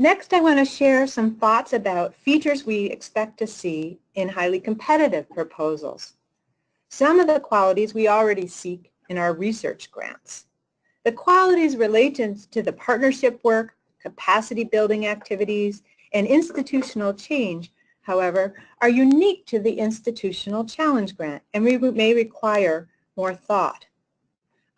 Next, I want to share some thoughts about features we expect to see in highly competitive proposals. Some of the qualities we already seek in our research grants. The qualities related to the partnership work, capacity building activities, and institutional change, however, are unique to the Institutional Challenge Grant and may require more thought.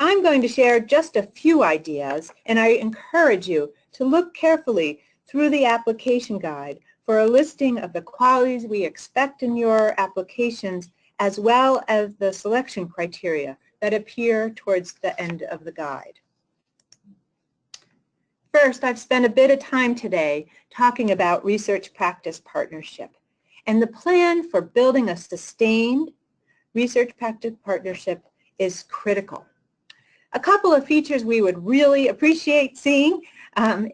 I'm going to share just a few ideas, and I encourage you to look carefully through the application guide for a listing of the qualities we expect in your applications, as well as the selection criteria that appear towards the end of the guide. First, I've spent a bit of time today talking about research practice partnership and the plan for building a sustained research practice partnership is critical. A couple of features we would really appreciate seeing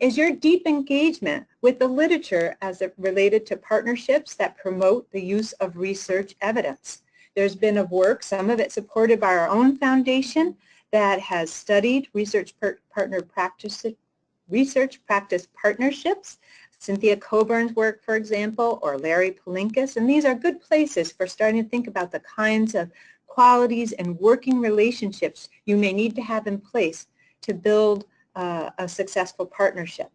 is your deep engagement with the literature as it related to partnerships that promote the use of research evidence. There's been work, some of it supported by our own foundation, that has studied research practice partnerships. Cynthia Coburn's work, for example, or Larry Palinkas, and these are good places for starting to think about the kinds of qualities and working relationships you may need to have in place to build a successful partnership.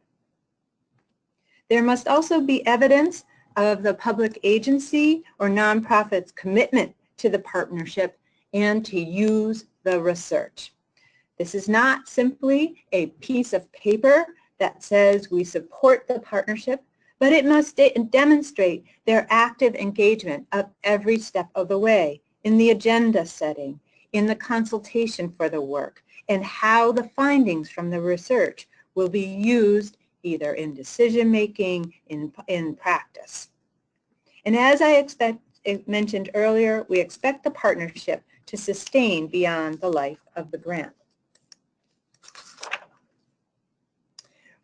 There must also be evidence of the public agency or nonprofit's commitment to the partnership and to use the research. This is not simply a piece of paper that says we support the partnership, but it must demonstrate their active engagement of every step of the way in the agenda setting, in the consultation for the work, and how the findings from the research will be used either in decision-making, in practice. And as I mentioned earlier, we expect the partnership to sustain beyond the life of the grant.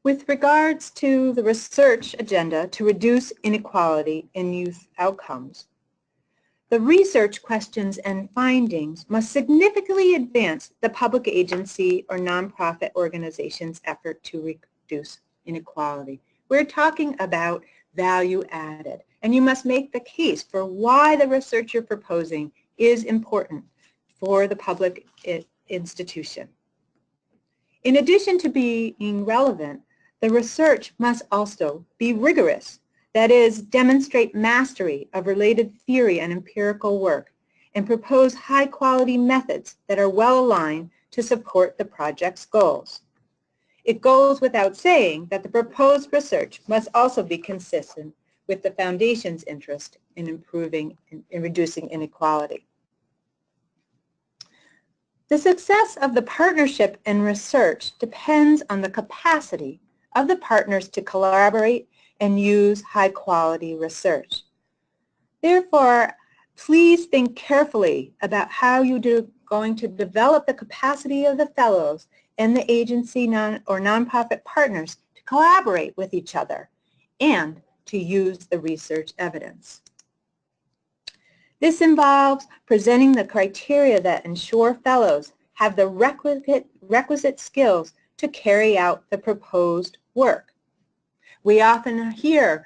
With regards to the research agenda to reduce inequality in youth outcomes, the research questions and findings must significantly advance the public agency or nonprofit organization's effort to reduce inequality. We're talking about value added, and you must make the case for why the research you're proposing is important for the public institution. In addition to being relevant, the research must also be rigorous, that is, demonstrate mastery of related theory and empirical work, and propose high-quality methods that are well aligned to support the project's goals. It goes without saying that the proposed research must also be consistent with the Foundation's interest in reducing inequality. The success of the partnership and research depends on the capacity of the partners to collaborate and use high-quality research. Therefore, please think carefully about how you're going to develop the capacity of the fellows and the agency or nonprofit partners to collaborate with each other and to use the research evidence. This involves presenting the criteria that ensure fellows have the requisite skills to carry out the proposed work. We often hear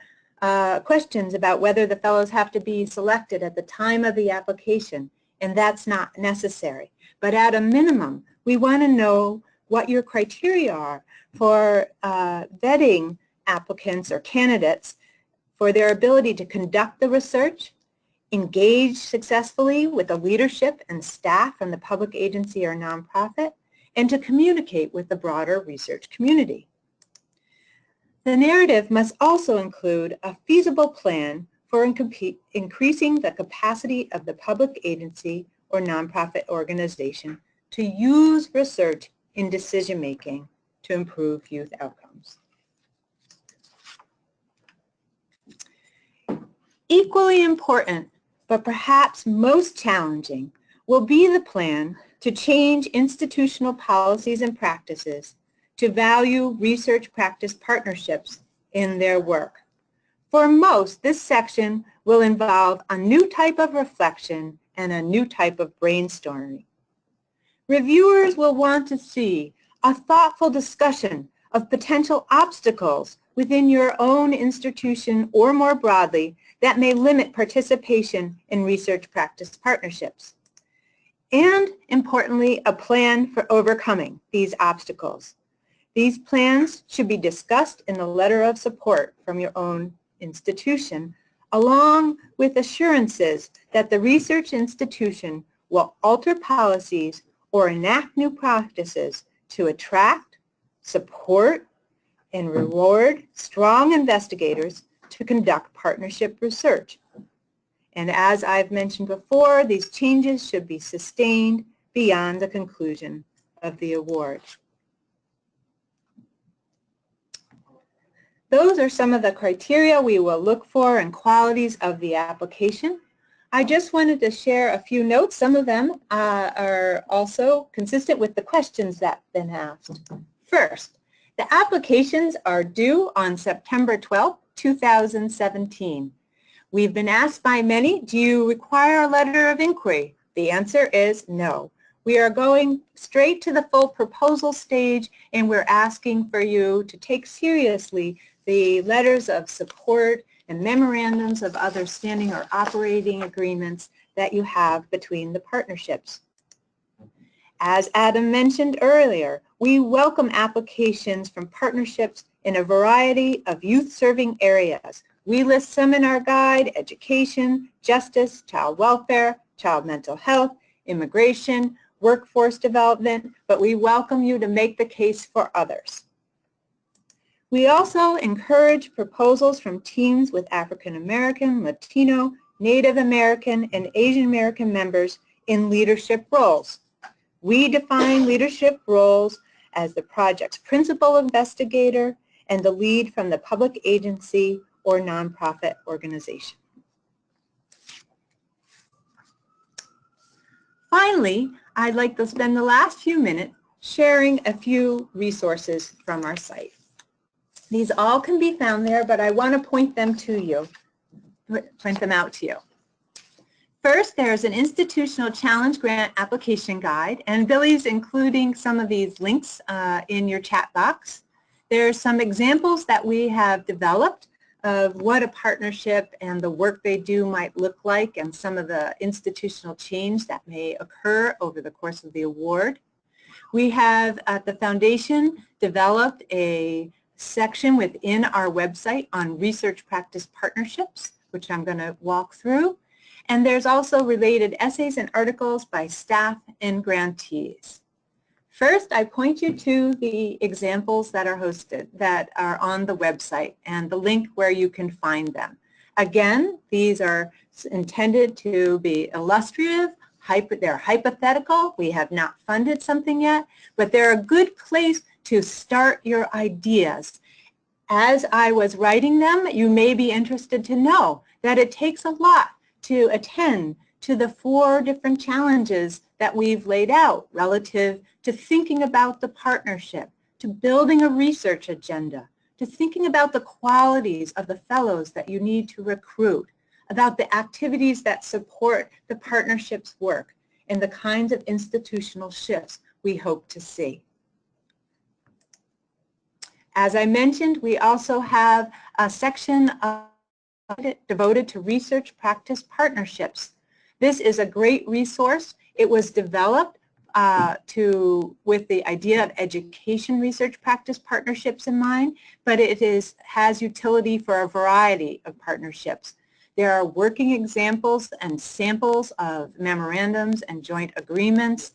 questions about whether the fellows have to be selected at the time of the application, and that's not necessary. But at a minimum, we want to know what your criteria are for vetting applicants or candidates for their ability to conduct the research, engage successfully with the leadership and staff from the public agency or nonprofit, and to communicate with the broader research community. The narrative must also include a feasible plan for increasing the capacity of the public agency or nonprofit organization to use research in decision-making to improve youth outcomes. Equally important, but perhaps most challenging, will be the plan to change institutional policies and practices to value research practice partnerships in their work. For most, this section will involve a new type of reflection and a new type of brainstorming. Reviewers will want to see a thoughtful discussion of potential obstacles within your own institution or more broadly that may limit participation in research practice partnerships. And importantly, a plan for overcoming these obstacles. These plans should be discussed in the letter of support from your own institution, along with assurances that the research institution will alter policies or enact new practices to attract, support, and reward strong investigators to conduct partnership research. And as I've mentioned before, these changes should be sustained beyond the conclusion of the award. Those are some of the criteria we will look for and qualities of the application. I just wanted to share a few notes. Some of them are also consistent with the questions that have been asked. First, the applications are due on September 12, 2017. We've been asked by many, do you require a letter of inquiry? The answer is no. We are going straight to the full proposal stage, and we're asking for you to take seriously the letters of support and memorandums of understanding or operating agreements that you have between the partnerships. As Adam mentioned earlier, we welcome applications from partnerships in a variety of youth-serving areas. We list some in our guide: education, justice, child welfare, child mental health, immigration, workforce development, but we welcome you to make the case for others. We also encourage proposals from teams with African American, Latino, Native American, and Asian American members in leadership roles. We define leadership roles as the project's principal investigator and the lead from the public agency or nonprofit organization. Finally, I'd like to spend the last few minutes sharing a few resources from our site. These all can be found there, but I want to point them out to you. First, there's an institutional challenge grant application guide, and Billy's including some of these links in your chat box. There are some examples that we have developed of what a partnership and the work they do might look like, and some of the institutional change that may occur over the course of the award. We have at the foundation developed a section within our website on research practice partnerships, which I'm going to walk through. And there's also related essays and articles by staff and grantees. First, I point you to the examples that are hosted, that are on the website, and the link where you can find them. Again, these are intended to be illustrative, they're hypothetical. We have not funded something yet, but they're a good place to start your ideas. As I was writing them, you may be interested to know that it takes a lot to attend to the 4 different challenges that we've laid out relative to thinking about the partnership, to building a research agenda, to thinking about the qualities of the fellows that you need to recruit, about the activities that support the partnership's work, and the kinds of institutional shifts we hope to see. As I mentioned, we also have a section devoted to research practice partnerships. This is a great resource. It was developed with the idea of education research practice partnerships in mind, but it has utility for a variety of partnerships. There are working examples and samples of memorandums and joint agreements,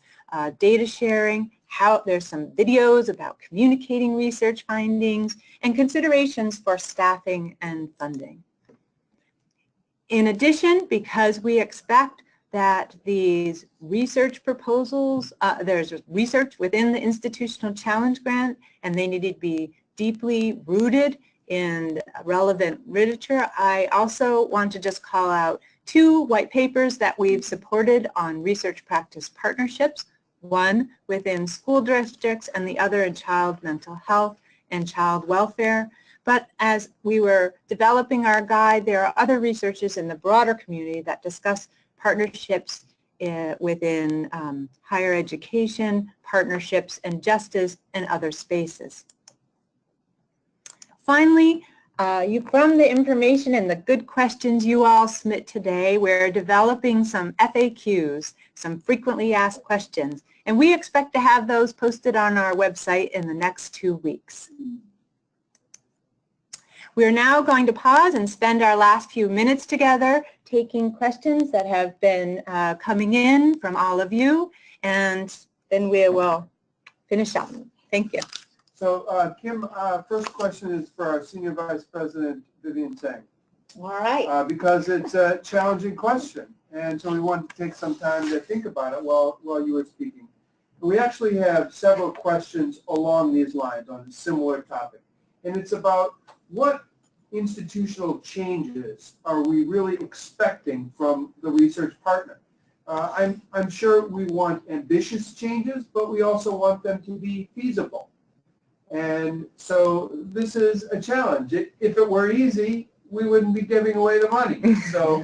data sharing, there's some videos about communicating research findings, and considerations for staffing and funding. In addition, because we expect that these research proposals, there's research within the Institutional Challenge Grant, and they need to be deeply rooted in relevant literature. I also want to just call out 2 white papers that we've supported on research practice partnerships, one within school districts and the other in child mental health and child welfare. But as we were developing our guide, there are other researchers in the broader community that discuss partnerships within higher education, partnerships, and justice, and other spaces. Finally, from the information and the good questions you all submit today, we're developing some FAQs, some frequently asked questions, and we expect to have those posted on our website in the next 2 weeks. We're now going to pause and spend our last few minutes together taking questions that have been coming in from all of you, and then we will finish up. Thank you. So, Kim, first question is for our Senior Vice President, Vivian Tseng. All right. Because it's a challenging question, and so we wanted to take some time to think about it while you were speaking. We actually have several questions along these lines on a similar topic, and it's about what institutional changes are we really expecting from the research partner? I'm sure we want ambitious changes, but we also want them to be feasible. And so this is a challenge. If it were easy, we wouldn't be giving away the money. So,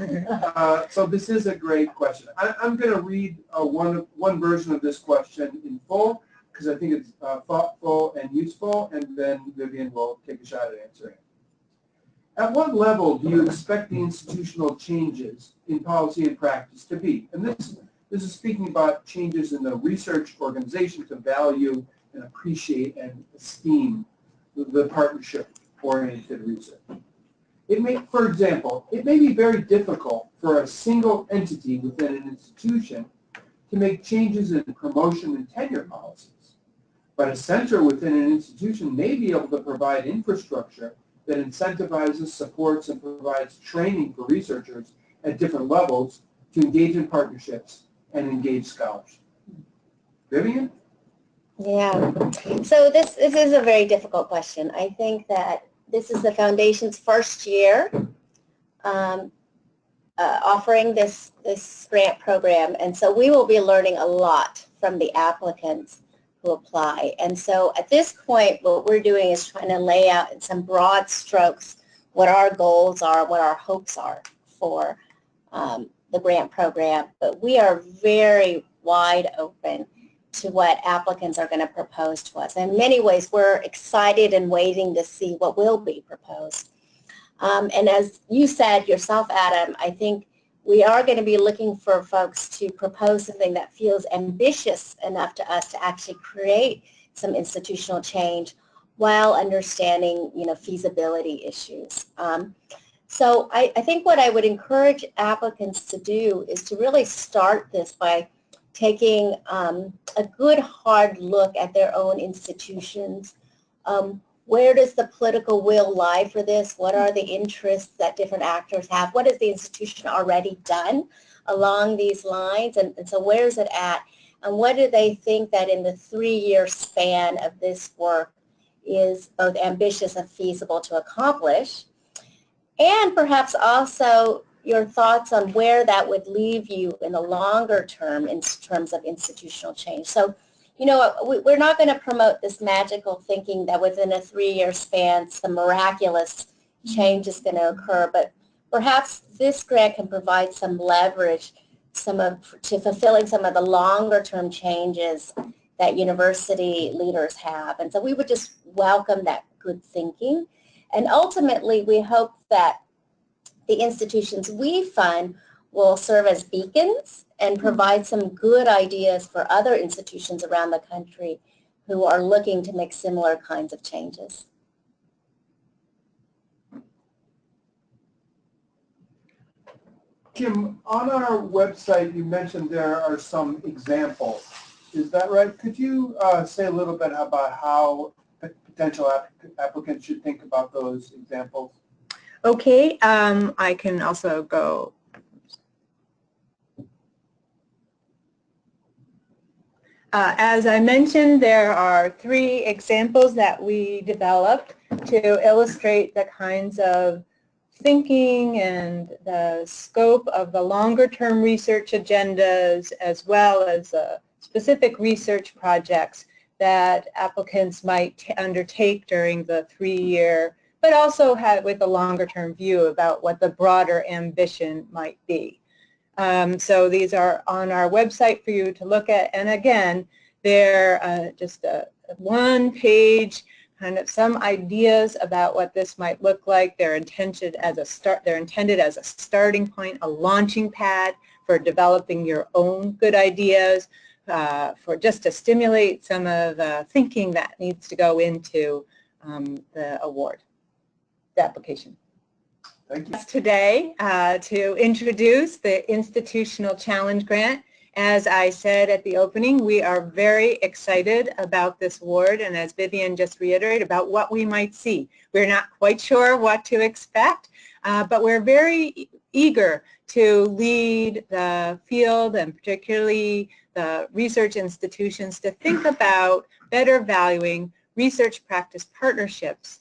so this is a great question. I'm going to read one version of this question in full because I think it's thoughtful and useful, and then Vivian will take a shot at answering it. At what level do you expect the institutional changes in policy and practice to be? And this is speaking about changes in the research organization to value and appreciate and esteem the partnership-oriented research. For example, it may be very difficult for a single entity within an institution to make changes in promotion and tenure policies. But a center within an institution may be able to provide infrastructure that incentivizes, supports, and provides training for researchers at different levels to engage in partnerships and engage scholars. Vivian? Yeah. So this is a very difficult question. I think that this is the Foundation's first year offering this grant program, and so we will be learning a lot from the applicants who apply. And so at this point, what we're doing is trying to lay out in some broad strokes what our goals are, what our hopes are for the grant program. But we are very wide open to what applicants are going to propose to us. In many ways, we're excited and waiting to see what will be proposed. And as you said yourself, Adam, I think we are going to be looking for folks to propose something that feels ambitious enough to us to actually create some institutional change while understanding, feasibility issues. So I think what I would encourage applicants to do is to really start this by taking a good hard look at their own institutions. Where does the political will lie for this? What are the interests that different actors have? What has the institution already done along these lines? And so where is it at? And what do they think that in the 3-year span of this work is both ambitious and feasible to accomplish? And perhaps also your thoughts on where that would leave you in the longer term in terms of institutional change. So, we're not going to promote this magical thinking that within a 3-year span some miraculous change is going to occur, but perhaps this grant can provide some leverage to fulfilling some of the longer term changes that university leaders have. And so we would just welcome that good thinking. And ultimately, we hope that the institutions we fund will serve as beacons and provide some good ideas for other institutions around the country who are looking to make similar kinds of changes. Kim, on our website, you mentioned there are some examples. Is that right? Could you say a little bit about how potential applicants should think about those examples? Okay, I can also go. As I mentioned, there are 3 examples that we developed to illustrate the kinds of thinking and the scope of the longer-term research agendas, as well as specific research projects that applicants might undertake during the 3-year, but also with a longer-term view about what the broader ambition might be. So these are on our website for you to look at, and again, they're just a 1-page kind of some ideas about what this might look like. They're intended as a starting point, a launching pad for developing your own good ideas, for just to stimulate some of the thinking that needs to go into the award, the application. Thank you. Today to introduce the Institutional Challenge Grant. As I said at the opening, we are very excited about this award, and as Vivian just reiterated, about what we might see. We're not quite sure what to expect, but we're very eager to lead the field, and particularly the research institutions, to think about better valuing research practice partnerships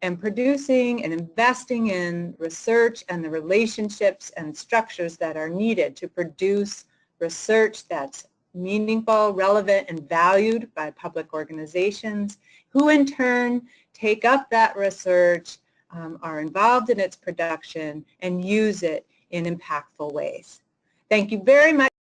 and producing and investing in research and the relationships and structures that are needed to produce research that's meaningful, relevant, and valued by public organizations, who in turn take up that research, are involved in its production, and use it in impactful ways. Thank you very much.